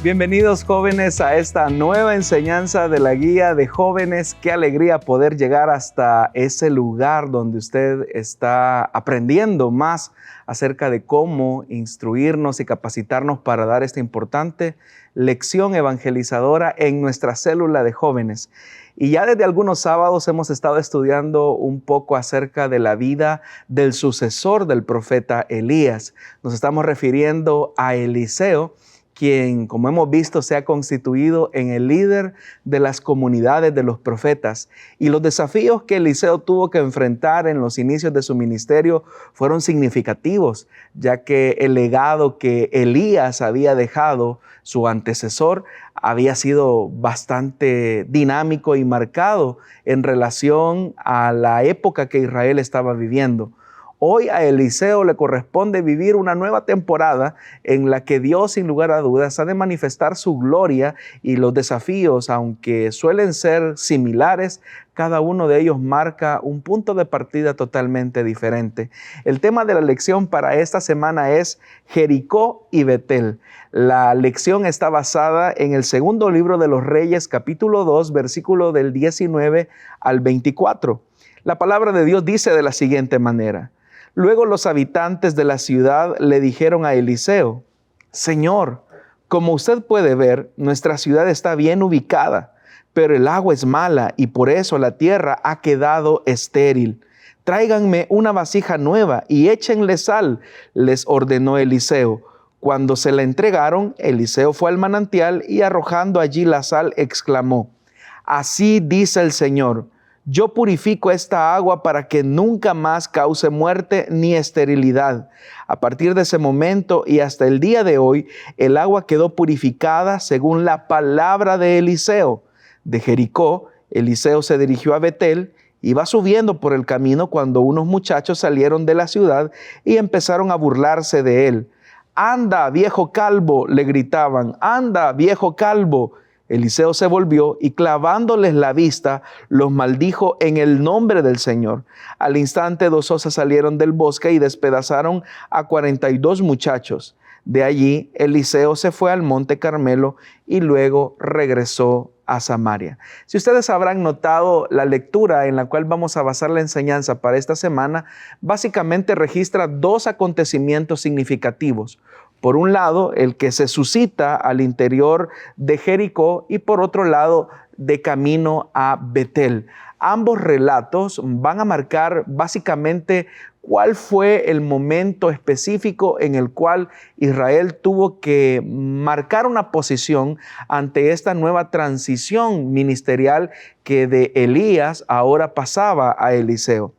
Bienvenidos jóvenes a esta nueva enseñanza de la guía de jóvenes. Qué alegría poder llegar hasta ese lugar donde usted está aprendiendo más acerca de cómo instruirnos y capacitarnos para dar esta importante lección evangelizadora en nuestra célula de jóvenes. Y ya desde algunos sábados hemos estado estudiando un poco acerca de la vida del sucesor del profeta Elías. Nos estamos refiriendo a Eliseo, quien, como hemos visto, se ha constituido en el líder de las comunidades de los profetas. Y los desafíos que Eliseo tuvo que enfrentar en los inicios de su ministerio fueron significativos, ya que el legado que Elías había dejado, su antecesor, había sido bastante dinámico y marcado en relación a la época que Israel estaba viviendo. Hoy a Eliseo le corresponde vivir una nueva temporada en la que Dios, sin lugar a dudas, ha de manifestar su gloria, y los desafíos, aunque suelen ser similares, cada uno de ellos marca un punto de partida totalmente diferente. El tema de la lección para esta semana es Jericó y Betel. La lección está basada en el segundo libro de los Reyes, capítulo 2, versículo del 19 al 24. La palabra de Dios dice de la siguiente manera: Luego los habitantes de la ciudad le dijeron a Eliseo: Señor, como usted puede ver, nuestra ciudad está bien ubicada, pero el agua es mala y por eso la tierra ha quedado estéril. Tráiganme una vasija nueva y échenle sal, les ordenó Eliseo. Cuando se la entregaron, Eliseo fue al manantial y, arrojando allí la sal, exclamó: Así dice el Señor: Yo purifico esta agua para que nunca más cause muerte ni esterilidad. A partir de ese momento y hasta el día de hoy, el agua quedó purificada según la palabra de Eliseo. De Jericó, Eliseo se dirigió a Betel. Iba subiendo por el camino cuando unos muchachos salieron de la ciudad y empezaron a burlarse de él. «¡Anda, viejo calvo!», le gritaban. «¡Anda, viejo calvo!». Eliseo se volvió y, clavándoles la vista, los maldijo en el nombre del Señor. Al instante 2 osas salieron del bosque y despedazaron a 42 muchachos. De allí Eliseo se fue al monte Carmelo y luego regresó a Samaria. Si ustedes habrán notado, la lectura en la cual vamos a basar la enseñanza para esta semana básicamente registra dos acontecimientos significativos. Por un lado, el que se suscita al interior de Jericó, y por otro lado, de camino a Betel. Ambos relatos van a marcar básicamente cuál fue el momento específico en el cual Israel tuvo que marcar una posición ante esta nueva transición ministerial que de Elías ahora pasaba a Eliseo.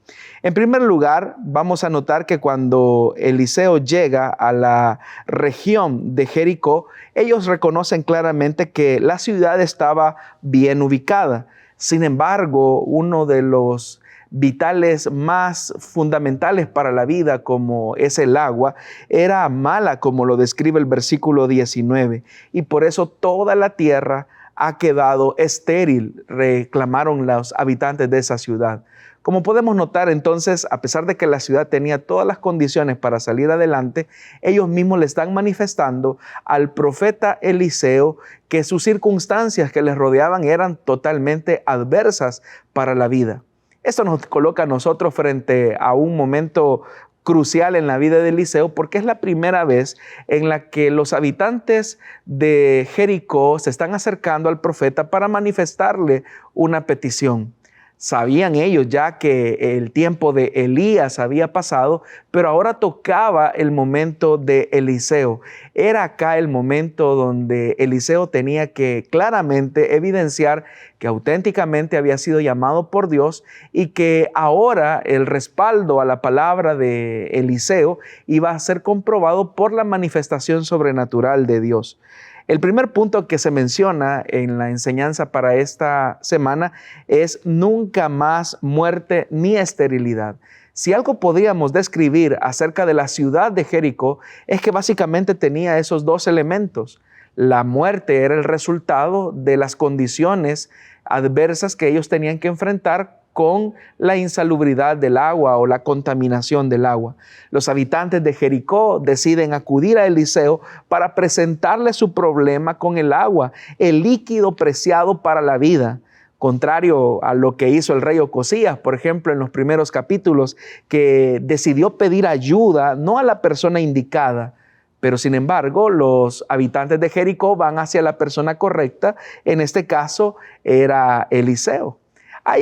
En primer lugar, vamos a notar que cuando Eliseo llega a la región de Jericó, ellos reconocen claramente que la ciudad estaba bien ubicada. Sin embargo, uno de los vitales más fundamentales para la vida, como es el agua, era mala, como lo describe el versículo 19, y por eso toda la tierra ha quedado estéril, reclamaron los habitantes de esa ciudad. Como podemos notar entonces, a pesar de que la ciudad tenía todas las condiciones para salir adelante, ellos mismos le están manifestando al profeta Eliseo que sus circunstancias que les rodeaban eran totalmente adversas para la vida. Esto nos coloca a nosotros frente a un momento crucial en la vida de Eliseo, porque es la primera vez en la que los habitantes de Jericó se están acercando al profeta para manifestarle una petición. Sabían ellos ya que el tiempo de Elías había pasado, pero ahora tocaba el momento de Eliseo. Era acá el momento donde Eliseo tenía que claramente evidenciar que auténticamente había sido llamado por Dios y que ahora el respaldo a la palabra de Eliseo iba a ser comprobado por la manifestación sobrenatural de Dios. El primer punto que se menciona en la enseñanza para esta semana es nunca más muerte ni esterilidad. Si algo podríamos describir acerca de la ciudad de Jericó es que básicamente tenía esos dos elementos. La muerte era el resultado de las condiciones adversas que ellos tenían que enfrentar con la insalubridad del agua o la contaminación del agua. Los habitantes de Jericó deciden acudir a Eliseo para presentarle su problema con el agua, el líquido preciado para la vida. Contrario a lo que hizo el rey Ocosías, por ejemplo, en los primeros capítulos, que decidió pedir ayuda no a la persona indicada, pero sin embargo los habitantes de Jericó van hacia la persona correcta. En este caso era Eliseo.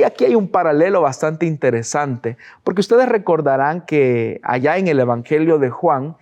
Aquí hay un paralelo bastante interesante, porque ustedes recordarán que allá en el Evangelio de Juan,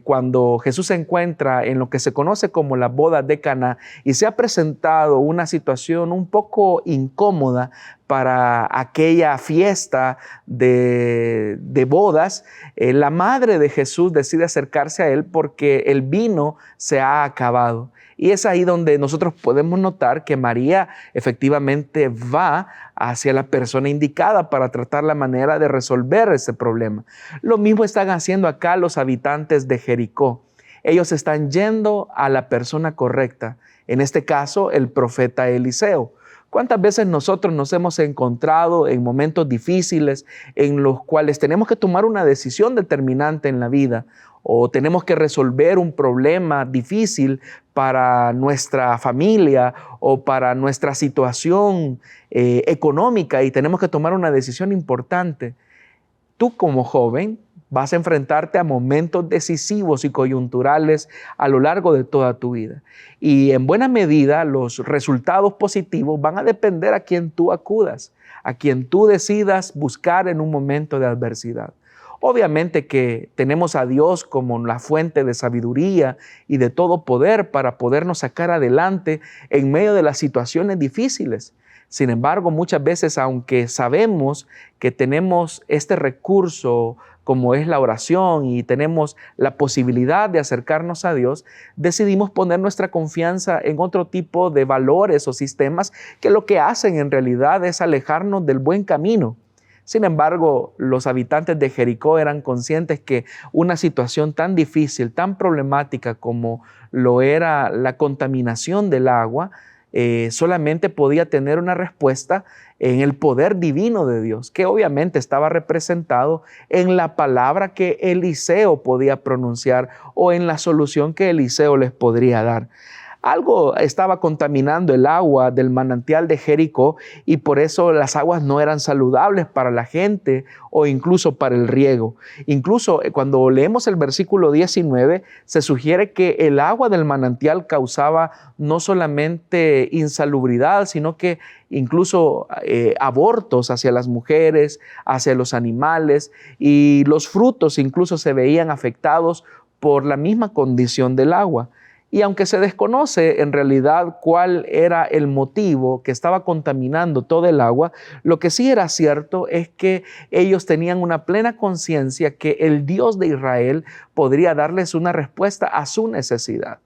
cuando Jesús se encuentra en lo que se conoce como la boda de Caná y se ha presentado una situación un poco incómoda para aquella fiesta de bodas, la madre de Jesús decide acercarse a él porque el vino se ha acabado. Y es ahí donde nosotros podemos notar que María efectivamente va hacia la persona indicada para tratar la manera de resolver ese problema. Lo mismo están haciendo acá los habitantes de Jericó. Ellos están yendo a la persona correcta, en este caso el profeta Eliseo. ¿Cuántas veces nosotros nos hemos encontrado en momentos difíciles en los cuales tenemos que tomar una decisión determinante en la vida o tenemos que resolver un problema difícil para nuestra familia o para nuestra situación económica y tenemos que tomar una decisión importante? Tú como joven vas a enfrentarte a momentos decisivos y coyunturales a lo largo de toda tu vida. Y en buena medida los resultados positivos van a depender a quien tú acudas, a quien tú decidas buscar en un momento de adversidad. Obviamente que tenemos a Dios como la fuente de sabiduría y de todo poder para podernos sacar adelante en medio de las situaciones difíciles. Sin embargo, muchas veces, aunque sabemos que tenemos este recurso como es la oración y tenemos la posibilidad de acercarnos a Dios, decidimos poner nuestra confianza en otro tipo de valores o sistemas que lo que hacen en realidad es alejarnos del buen camino. Sin embargo, los habitantes de Jericó eran conscientes que una situación tan difícil, tan problemática como lo era la contaminación del agua, solamente podía tener una respuesta en el poder divino de Dios, que obviamente estaba representado en la palabra que Eliseo podía pronunciar o en la solución que Eliseo les podría dar. Algo estaba contaminando el agua del manantial de Jericó y por eso las aguas no eran saludables para la gente o incluso para el riego. Incluso cuando leemos el versículo 19, se sugiere que el agua del manantial causaba no solamente insalubridad, sino que incluso abortos hacia las mujeres, hacia los animales, y los frutos incluso se veían afectados por la misma condición del agua. Y aunque se desconoce en realidad cuál era el motivo que estaba contaminando todo el agua, lo que sí era cierto es que ellos tenían una plena conciencia que el Dios de Israel podría darles una respuesta a su necesidad.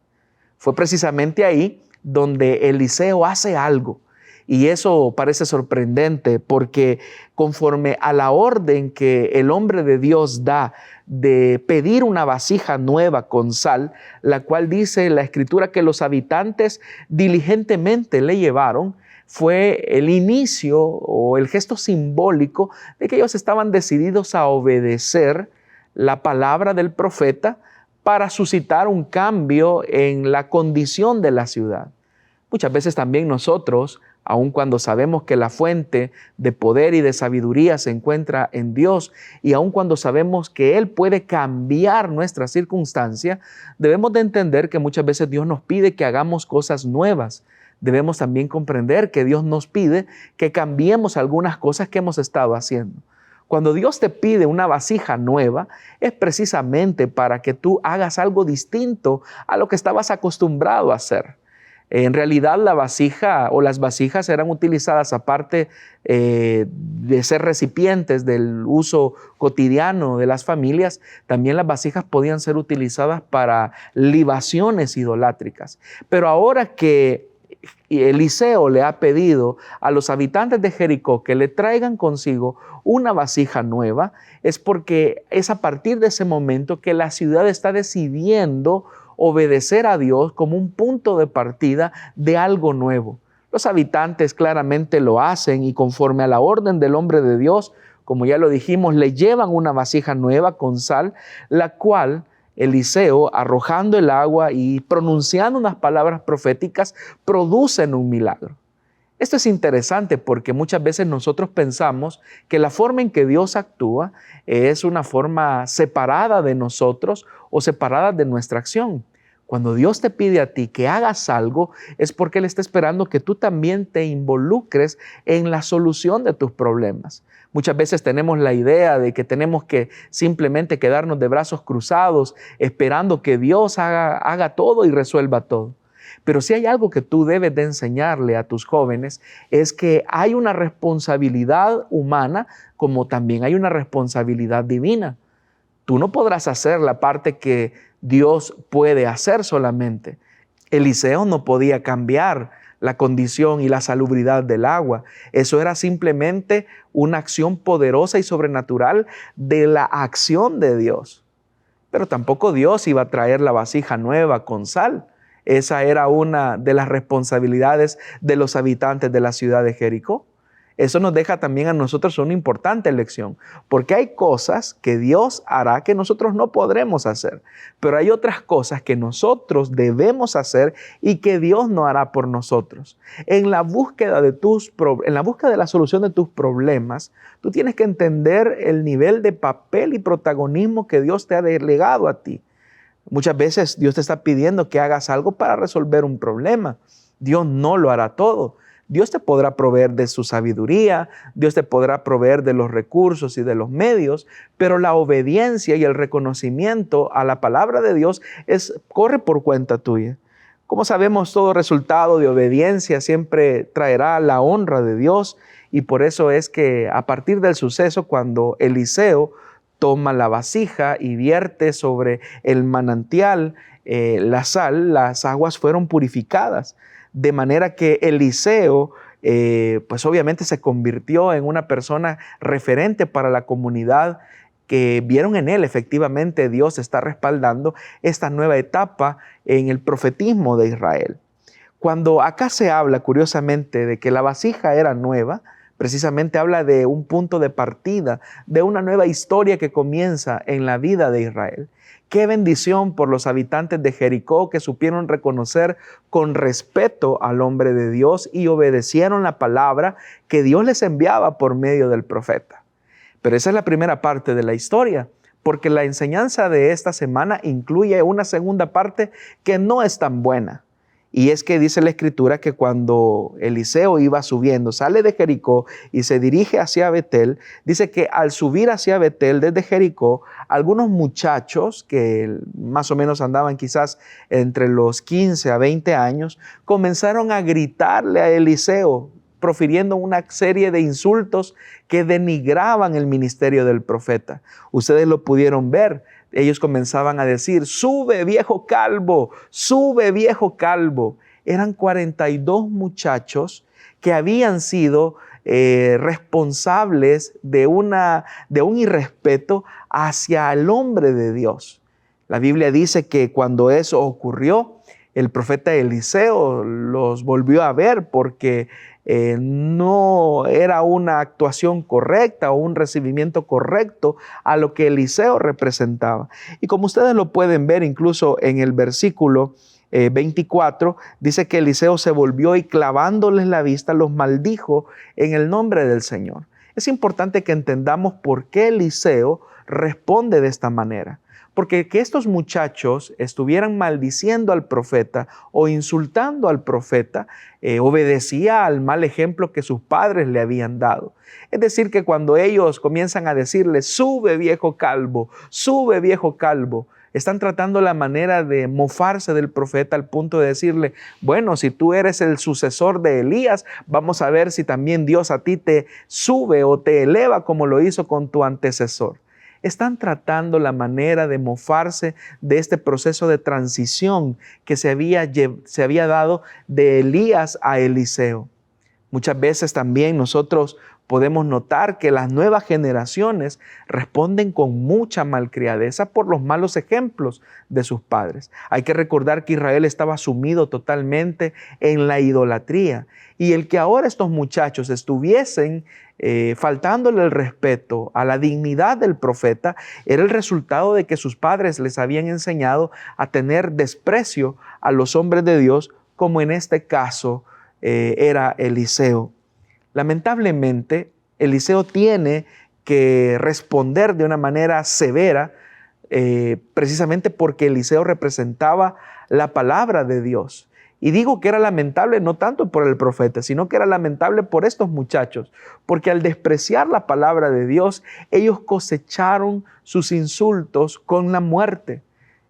Fue precisamente ahí donde Eliseo hace algo. Y eso parece sorprendente porque conforme a la orden que el hombre de Dios da de pedir una vasija nueva con sal, la cual dice la Escritura que los habitantes diligentemente le llevaron, fue el inicio o el gesto simbólico de que ellos estaban decididos a obedecer la palabra del profeta para suscitar un cambio en la condición de la ciudad. Muchas veces también nosotros, aun cuando sabemos que la fuente de poder y de sabiduría se encuentra en Dios y aun cuando sabemos que Él puede cambiar nuestra circunstancia, debemos de entender que muchas veces Dios nos pide que hagamos cosas nuevas. Debemos también comprender que Dios nos pide que cambiemos algunas cosas que hemos estado haciendo. Cuando Dios te pide una vasija nueva, es precisamente para que tú hagas algo distinto a lo que estabas acostumbrado a hacer. En realidad la vasija o las vasijas eran utilizadas aparte de ser recipientes del uso cotidiano de las familias, también las vasijas podían ser utilizadas para libaciones idolátricas. Pero ahora que Eliseo le ha pedido a los habitantes de Jericó que le traigan consigo una vasija nueva, es porque es a partir de ese momento que la ciudad está decidiendo obedecer a Dios como un punto de partida de algo nuevo. Los habitantes claramente lo hacen y conforme a la orden del hombre de Dios, como ya lo dijimos, le llevan una vasija nueva con sal, la cual Eliseo, arrojando el agua y pronunciando unas palabras proféticas, producen un milagro. Esto es interesante porque muchas veces nosotros pensamos que la forma en que Dios actúa es una forma separada de nosotros o separada de nuestra acción. Cuando Dios te pide a ti que hagas algo, es porque Él está esperando que tú también te involucres en la solución de tus problemas. Muchas veces tenemos la idea de que tenemos que simplemente quedarnos de brazos cruzados esperando que Dios haga todo y resuelva todo. Pero si hay algo que tú debes de enseñarle a tus jóvenes es que hay una responsabilidad humana como también hay una responsabilidad divina. Tú no podrás hacer la parte que Dios puede hacer solamente. Eliseo no podía cambiar la condición y la salubridad del agua. Eso era simplemente una acción poderosa y sobrenatural de la acción de Dios. Pero tampoco Dios iba a traer la vasija nueva con sal. Esa era una de las responsabilidades de los habitantes de la ciudad de Jericó. Eso nos deja también a nosotros una importante lección, porque hay cosas que Dios hará que nosotros no podremos hacer, pero hay otras cosas que nosotros debemos hacer y que Dios no hará por nosotros. En la búsqueda de la solución de tus problemas, tú tienes que entender el nivel de papel y protagonismo que Dios te ha delegado a ti. Muchas veces Dios te está pidiendo que hagas algo para resolver un problema. Dios no lo hará todo. Dios te podrá proveer de su sabiduría, Dios te podrá proveer de los recursos y de los medios, pero la obediencia y el reconocimiento a la palabra de Dios corre por cuenta tuya. Como sabemos, todo resultado de obediencia siempre traerá la honra de Dios y por eso es que a partir del suceso cuando Eliseo toma la vasija y vierte sobre el manantial la sal, las aguas fueron purificadas. De manera que Eliseo, pues obviamente se convirtió en una persona referente para la comunidad que vieron en él efectivamente Dios está respaldando esta nueva etapa en el profetismo de Israel. Cuando acá se habla curiosamente de que la vasija era nueva, precisamente habla de un punto de partida, de una nueva historia que comienza en la vida de Israel. Qué bendición por los habitantes de Jericó que supieron reconocer con respeto al hombre de Dios y obedecieron la palabra que Dios les enviaba por medio del profeta. Pero esa es la primera parte de la historia, porque la enseñanza de esta semana incluye una segunda parte que no es tan buena. Y es que dice la Escritura que cuando Eliseo iba subiendo, sale de Jericó y se dirige hacia Betel, dice que al subir hacia Betel desde Jericó, algunos muchachos que más o menos andaban quizás entre los 15 a 20 años, comenzaron a gritarle a Eliseo, profiriendo una serie de insultos que denigraban el ministerio del profeta. Ustedes lo pudieron ver. Ellos comenzaban a decir, sube viejo calvo, sube viejo calvo. Eran 42 muchachos que habían sido responsables de un irrespeto hacia el hombre de Dios. La Biblia dice que cuando eso ocurrió, el profeta Eliseo los volvió a ver porque no era una actuación correcta o un recibimiento correcto a lo que Eliseo representaba. Y como ustedes lo pueden ver incluso en el versículo 24, dice que Eliseo se volvió y clavándoles la vista los maldijo en el nombre del Señor. Es importante que entendamos por qué Eliseo responde de esta manera. Porque que estos muchachos estuvieran maldiciendo al profeta o insultando al profeta obedecía al mal ejemplo que sus padres le habían dado. Es decir, que cuando ellos comienzan a decirle, sube viejo calvo, están tratando la manera de mofarse del profeta al punto de decirle, bueno, si tú eres el sucesor de Elías, vamos a ver si también Dios a ti te sube o te eleva como lo hizo con tu antecesor. Están tratando la manera de mofarse de este proceso de transición que se había dado de Elías a Eliseo. Muchas veces también nosotros podemos notar que las nuevas generaciones responden con mucha malcriadeza por los malos ejemplos de sus padres. Hay que recordar que Israel estaba sumido totalmente en la idolatría, y el que ahora estos muchachos estuviesen faltándole el respeto a la dignidad del profeta era el resultado de que sus padres les habían enseñado a tener desprecio a los hombres de Dios, como en este caso era Eliseo. Lamentablemente, Eliseo tiene que responder de una manera severa, precisamente porque Eliseo representaba la palabra de Dios. Y digo que era lamentable no tanto por el profeta, sino que era lamentable por estos muchachos, porque al despreciar la palabra de Dios, ellos cosecharon sus insultos con la muerte.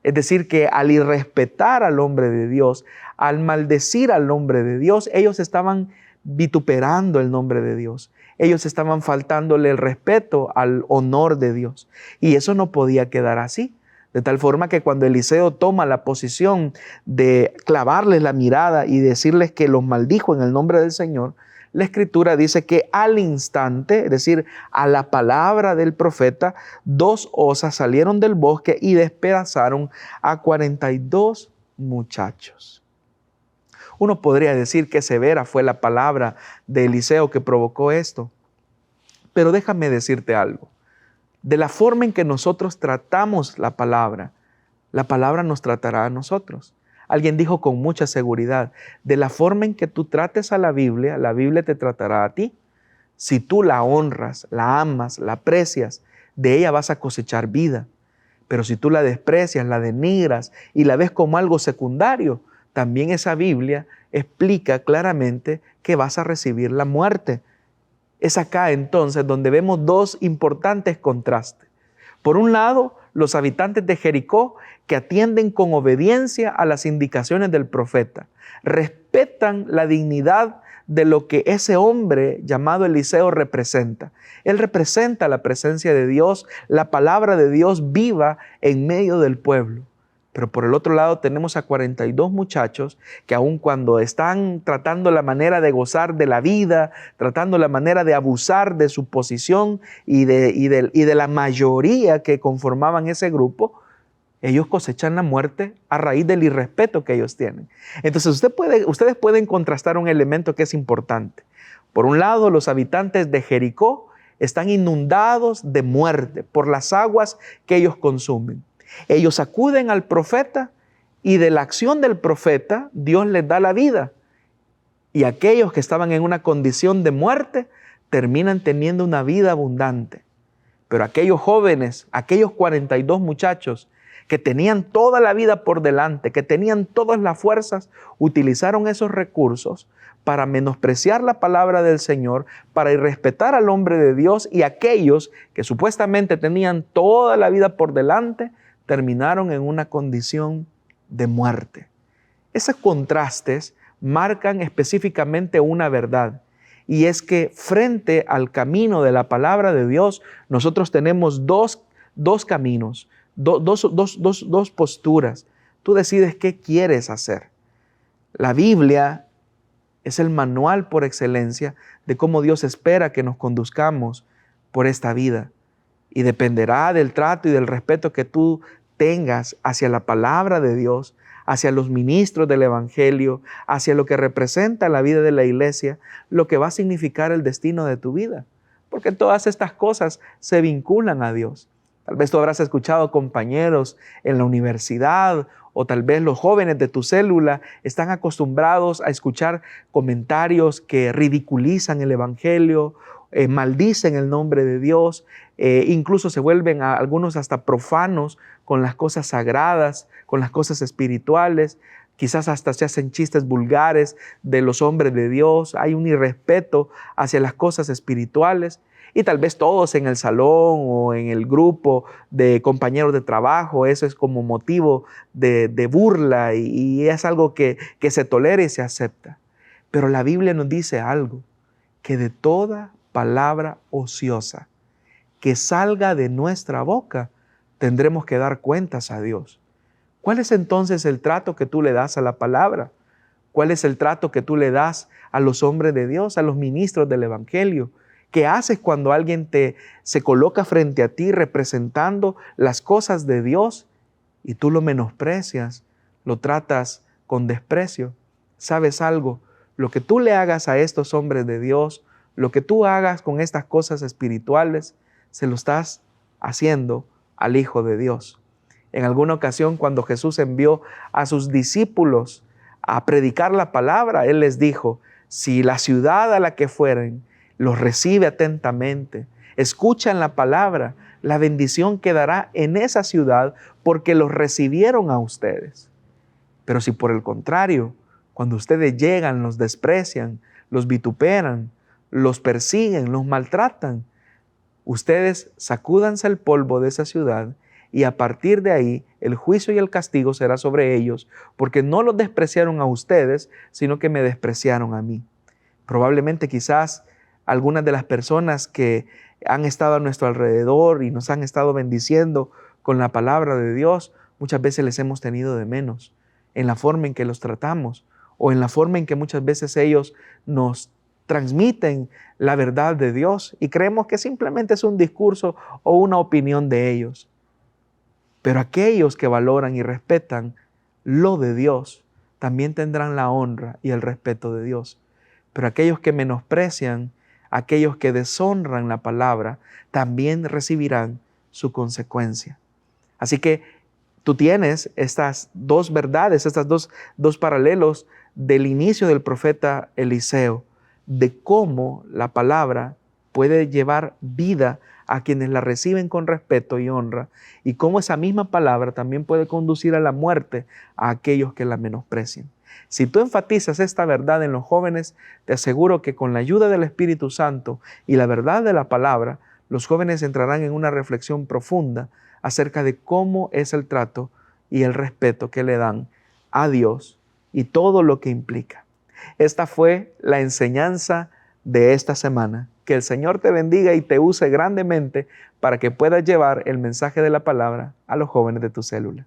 Es decir, que al irrespetar al hombre de Dios, al maldecir al nombre de Dios, ellos estaban vituperando el nombre de Dios. Ellos estaban faltándole el respeto al honor de Dios. Y eso no podía quedar así. De tal forma que cuando Eliseo toma la posición de clavarles la mirada y decirles que los maldijo en el nombre del Señor, la Escritura dice que al instante, es decir, a la palabra del profeta, 2 osas salieron del bosque y despedazaron a 42 muchachos. Uno podría decir que severa fue la palabra de Eliseo que provocó esto. Pero déjame decirte algo. De la forma en que nosotros tratamos la palabra nos tratará a nosotros. Alguien dijo con mucha seguridad, de la forma en que tú trates a la Biblia te tratará a ti. Si tú la honras, la amas, la aprecias, de ella vas a cosechar vida. Pero si tú la desprecias, la denigras y la ves como algo secundario, también esa Biblia explica claramente que vas a recibir la muerte. Es acá entonces donde vemos 2 importantes contrastes. Por un lado, los habitantes de Jericó que atienden con obediencia a las indicaciones del profeta, respetan la dignidad de lo que ese hombre llamado Eliseo representa. Él representa la presencia de Dios, la palabra de Dios viva en medio del pueblo. Pero por el otro lado tenemos a 42 muchachos que aun cuando están tratando la manera de gozar de la vida, tratando la manera de abusar de su posición y de la mayoría que conformaban ese grupo, ellos cosechan la muerte a raíz del irrespeto que ellos tienen. Entonces ustedes pueden contrastar un elemento que es importante. Por un lado, los habitantes de Jericó están inundados de muerte por las aguas que ellos consumen. Ellos acuden al profeta y de la acción del profeta Dios les da la vida. Y aquellos que estaban en una condición de muerte terminan teniendo una vida abundante. Pero aquellos jóvenes, aquellos 42 muchachos que tenían toda la vida por delante, que tenían todas las fuerzas, utilizaron esos recursos para menospreciar la palabra del Señor, para irrespetar al hombre de Dios, y aquellos que supuestamente tenían toda la vida por delante, terminaron en una condición de muerte. Esos contrastes marcan específicamente una verdad, y es que frente al camino de la palabra de Dios, nosotros tenemos dos caminos, dos posturas. Tú decides qué quieres hacer. La Biblia es el manual por excelencia de cómo Dios espera que nos conduzcamos por esta vida. Y dependerá del trato y del respeto que tú tengas hacia la palabra de Dios, hacia los ministros del Evangelio, hacia lo que representa la vida de la iglesia, lo que va a significar el destino de tu vida. Porque todas estas cosas se vinculan a Dios. Tal vez tú habrás escuchado compañeros en la universidad, o tal vez los jóvenes de tu célula están acostumbrados a escuchar comentarios que ridiculizan el Evangelio, maldicen el nombre de Dios, incluso se vuelven algunos hasta profanos con las cosas sagradas, con las cosas espirituales. Quizás hasta se hacen chistes vulgares de los hombres de Dios. Hay un irrespeto hacia las cosas espirituales. Y tal vez todos en el salón o en el grupo de compañeros de trabajo, eso es como motivo de burla y es algo que se tolera y se acepta. Pero la Biblia nos dice algo, que de toda palabra ociosa que salga de nuestra boca, tendremos que dar cuentas a Dios. ¿Cuál es entonces el trato que tú le das a la palabra? ¿Cuál es el trato que tú le das a los hombres de Dios, a los ministros del Evangelio? ¿Qué haces cuando alguien se coloca frente a ti representando las cosas de Dios y tú lo menosprecias, lo tratas con desprecio? ¿Sabes algo? Lo que tú le hagas a estos hombres de Dios, lo que tú hagas con estas cosas espirituales, se lo estás haciendo al Hijo de Dios. En alguna ocasión, cuando Jesús envió a sus discípulos a predicar la palabra, Él les dijo: si la ciudad a la que fueren los recibe atentamente, escuchan la palabra, la bendición quedará en esa ciudad porque los recibieron a ustedes. Pero si por el contrario, cuando ustedes llegan, los desprecian, los vituperan, los persiguen, los maltratan, ustedes sacúdanse el polvo de esa ciudad y a partir de ahí el juicio y el castigo será sobre ellos, porque no los despreciaron a ustedes, sino que me despreciaron a mí. Probablemente quizás algunas de las personas que han estado a nuestro alrededor y nos han estado bendiciendo con la palabra de Dios, muchas veces les hemos tenido de menos en la forma en que los tratamos o en la forma en que muchas veces ellos nos transmiten la verdad de Dios y creemos que simplemente es un discurso o una opinión de ellos. Pero aquellos que valoran y respetan lo de Dios también tendrán la honra y el respeto de Dios. Pero aquellos que menosprecian, aquellos que deshonran la palabra, también recibirán su consecuencia. Así que tú tienes estas dos verdades, estas dos paralelos del inicio del profeta Eliseo, de cómo la palabra puede llevar vida a quienes la reciben con respeto y honra, y cómo esa misma palabra también puede conducir a la muerte a aquellos que la menosprecian. Si tú enfatizas esta verdad en los jóvenes, te aseguro que con la ayuda del Espíritu Santo y la verdad de la palabra, los jóvenes entrarán en una reflexión profunda acerca de cómo es el trato y el respeto que le dan a Dios y todo lo que implica. Esta fue la enseñanza de esta semana. Que el Señor te bendiga y te use grandemente para que puedas llevar el mensaje de la palabra a los jóvenes de tu célula.